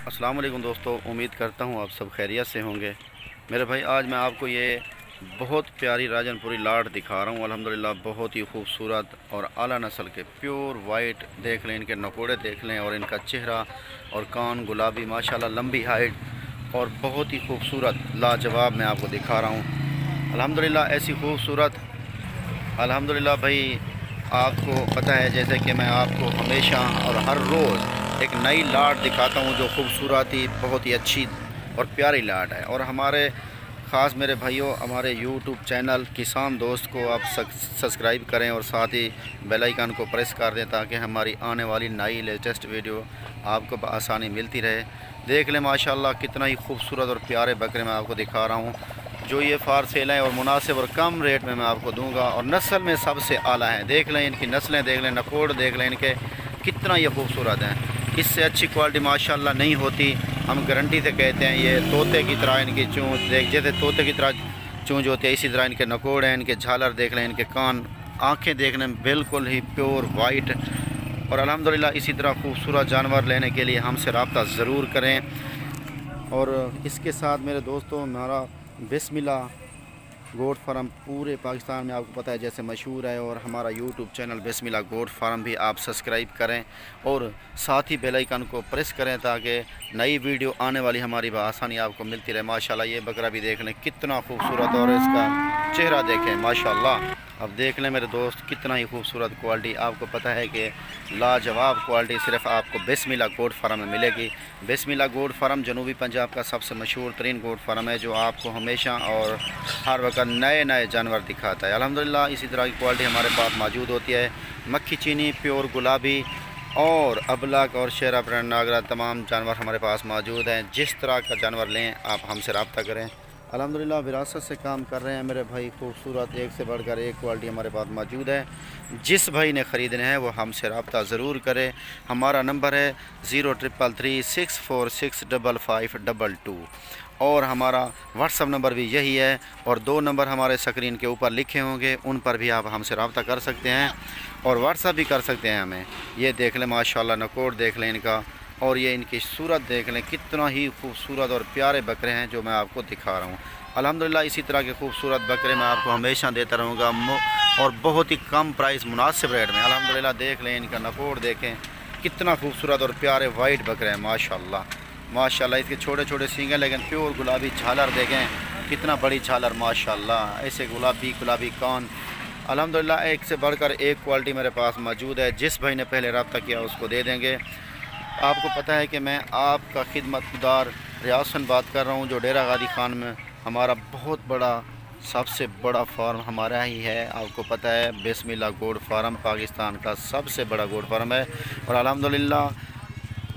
अस्सलाम वालेकुम दोस्तों, उम्मीद करता हूँ आप सब खैरियत से होंगे। मेरे भाई आज मैं आपको ये बहुत प्यारी राजनपुरी लाट दिखा रहा हूँ। अल्हम्दुलिल्लाह बहुत ही खूबसूरत और आला नस्ल के प्योर वाइट देख लें, इनके नकोड़े देख लें और इनका चेहरा और कान गुलाबी माशाल्लाह, लंबी हाइट और बहुत ही खूबसूरत लाजवाब मैं आपको दिखा रहा हूँ। अल्हम्दुलिल्लाह ऐसी खूबसूरत अल्हम्दुलिल्लाह भाई आपको पता है, जैसे कि मैं आपको हमेशा और हर रोज़ एक नई लाट दिखाता हूँ जो खूबसूरत ही बहुत ही अच्छी और प्यारी लाट है। और हमारे ख़ास मेरे भाइयों, हमारे यूट्यूब चैनल किसान दोस्त को आप सब्सक्राइब करें और साथ ही बेल आइकन को प्रेस कर दें ताकि हमारी आने वाली नई लेटेस्ट वीडियो आपको बआसानी मिलती रहे। देख लें माशाल्लाह कितना ही खूबसूरत और प्यारे बकरे मैं आपको दिखा रहा हूँ जो ये फार सेल हैं और मुनासिब और कम रेट में मैं आपको दूंगा और नस्ल में सबसे आला है। देख लें इनकी नस्लें, देख लें नकोड़, देख लें इनके कितना ये खूबसूरत हैं। इससे अच्छी क्वालिटी माशाल्लाह नहीं होती, हम गारंटी से कहते हैं। ये तोते की तरह इनकी चूंच देख, जैसे तोते की तरह चूंच होती है इसी तरह इनके नकोड़ हैं, इनके झालर देख लें, इनके कान, आँखें देखने में बिल्कुल ही प्योर वाइट। और अल्हम्दुलिल्लाह इसी तरह खूबसूरत जानवर लेने के लिए हमसे रब्ता ज़रूर करें। और इसके साथ मेरे दोस्तों, हमारा बिस्मिल्लाह गोट फार्म पूरे पाकिस्तान में आपको पता है जैसे मशहूर है, और हमारा यूट्यूब चैनल बिस्मिल्लाह गोट फार्म भी आप सब्सक्राइब करें और साथ ही बेल आइकन को प्रेस करें ताकि नई वीडियो आने वाली हमारी आसानी आपको मिलती रहे। माशाल्लाह ये बकरा भी देख लें कितना खूबसूरत, और इसका चेहरा देखें माशाल्लाह। अब देख लें मेरे दोस्त कितना ही खूबसूरत क्वालिटी। आपको पता है कि लाजवाब क्वालिटी सिर्फ आपको बिस्मिल्लाह गोट फार्म में मिलेगी। बिस्मिल्लाह गोट फार्म जनूबी पंजाब का सबसे मशहूर तरीन गोट फार्म है जो आपको हमेशा और हर वक्त नए नए जानवर दिखाता है। अल्हम्दुलिल्लाह इसी तरह की क्वालिटी हमारे पास मौजूद होती है। मक्खी चीनी, प्योर गुलाबी और अबलक और शेरा ब्रांड नागरा तमाम जानवर हमारे पास मौजूद हैं। जिस तरह का जानवर लें आप हमसे रब्ता करें। अल्हम्दुलिल्लाह विरासत से काम कर रहे हैं मेरे भाई। खूबसूरत एक से बढ़कर एक क्वालिटी हमारे पास मौजूद है। जिस भाई ने ख़रीदने हैं वो हमसे रब्ता ज़रूर करें। हमारा नंबर है 033364655522 और हमारा व्हाट्सअप नंबर भी यही है, और दो नंबर हमारे स्क्रीन के ऊपर लिखे होंगे, उन पर भी आप हमसे रब्ता कर सकते हैं और व्हाट्सअप भी कर सकते हैं हमें। ये देख लें माशाल्लाह नकोड़ देख लें इनका, और ये इनकी सूरत देख लें कितना ही खूबसूरत और प्यारे बकरे हैं जो मैं आपको दिखा रहा हूँ। अल्हम्दुलिल्लाह इसी तरह के खूबसूरत बकरे मैं आपको हमेशा देता रहूँगा और बहुत ही कम प्राइस, मुनासिब रेट में। अल्हम्दुलिल्लाह देख लें इनका नकोड़ देखें कितना खूबसूरत और प्यारे वाइट बकरे हैं माशाल्लाह माशाल्लाह। इसके छोटे छोटे सींग हैं लेकिन प्योर गुलाबी झालर देखें कितना बड़ी झालर माशाल्लाह। ऐसे गुलाबी गुलाबी कान। अल्हम्दुलिल्लाह एक से बढ़कर एक क्वालिटी मेरे पास मौजूद है। जिस भाई ने पहले रब्ता किया उसको दे देंगे। आपको पता है कि मैं आपका खिदमतगार रियाज हसन बात कर रहा हूँ जो डेरा गादी खान में हमारा बहुत बड़ा, सबसे बड़ा फार्म हमारा ही है। आपको पता है बिस्मिल्लाह गोट फार्म पाकिस्तान का सबसे बड़ा गोट फार्म है, और अल्हम्दुलिल्लाह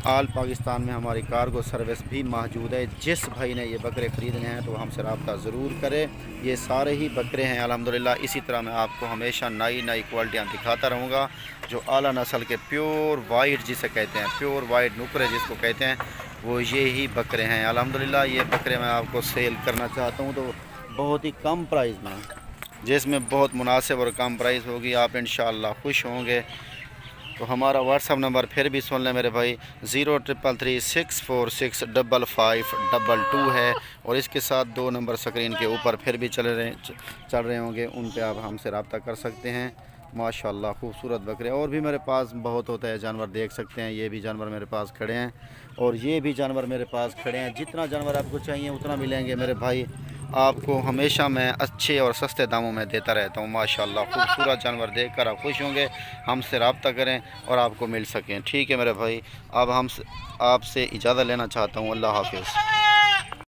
आल पाकिस्तान में हमारी कार्गो सर्विस भी मौजूद है। जिस भाई ने ये बकरे ख़रीदने हैं तो हमसे रब्ता ज़रूर करें। ये सारे ही बकरे हैं अल्हम्दुलिल्लाह। इसी तरह मैं आपको हमेशा नई नई क्वालिटियाँ दिखाता रहूँगा जो आला नस्ल के प्योर वाइट जिसे कहते हैं, प्योर वाइट नुकरे जिसको कहते हैं, वो ये ही बकरे हैं अल्हम्दुलिल्लाह। ये बकरे मैं आपको सेल करना चाहता हूँ तो बहुत ही कम प्राइस में, जिसमें बहुत मुनासिब और कम प्राइस होगी, आप इंशाअल्लाह खुश होंगे। तो हमारा व्हाट्सअप नंबर फिर भी सुन लें मेरे भाई, 033364655522 है, और इसके साथ दो नंबर स्क्रीन के ऊपर फिर भी चल रहे होंगे, उन पे आप हमसे रब्ता कर सकते हैं। माशाल्लाह खूबसूरत बकरे और भी मेरे पास बहुत होता है जानवर, देख सकते हैं। ये भी जानवर मेरे पास खड़े हैं और ये भी जानवर मेरे पास खड़े हैं। जितना जानवर आपको चाहिए उतना मिलेंगे मेरे भाई। आपको हमेशा मैं अच्छे और सस्ते दामों में देता रहता हूँ माशाल्लाह। खूबसूरत जानवर देखकर आप खुश होंगे, हमसे रब्ता करें और आपको मिल सकें। ठीक है मेरे भाई, अब हम आपसे इजाज़त लेना चाहता हूँ। अल्लाह हाफिज़।